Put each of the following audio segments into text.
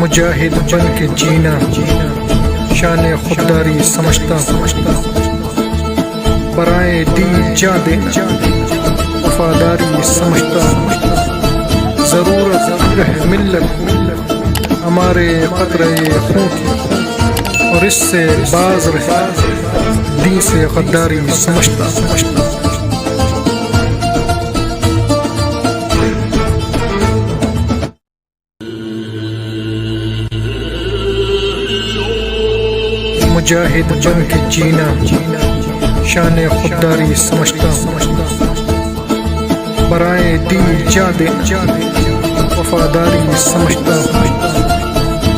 मुजाहिद बन के जीना शान खुददारी समझता बराए दी जा देना वफादारी समझता ज़रूरत है मिल्लत हमारे क़त्रे खून की और इससे बाज रहे दी से गद्दारी समझता मुजाहिद बन के जीना शान खुददारी समझता बराए दी जा देना वफादारी समझता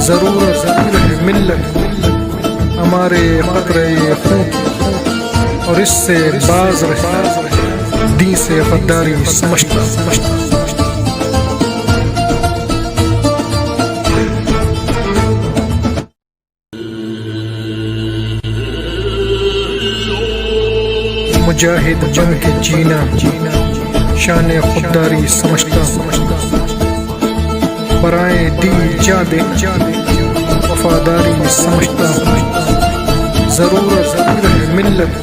ज़रूरत है मिल्लत हमारे क़त्रे खून की और इससे बाज रहे दी से गद्दारी समझता मुजाहिद बन के जीना शान खुददारी समझता बराए दी जा देना वफादारी समझता ज़रूरत है मिल्लत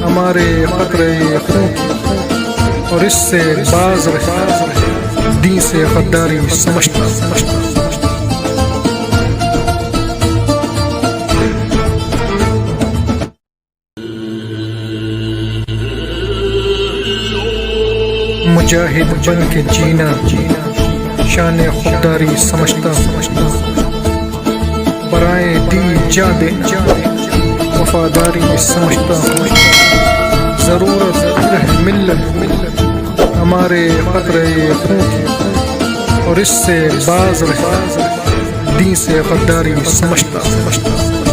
हमारे क़त्रे खून की और इससे बाज रहे दी से गद्दारी समझता मुजाहिद बन के जीना शान खुददारी समझता बराए दी जा देना वफादारी समझता ज़रूरत है मिल्लत हमारे क़त्रे खून की और इससे बाज रहे दी से गद्दारी समझता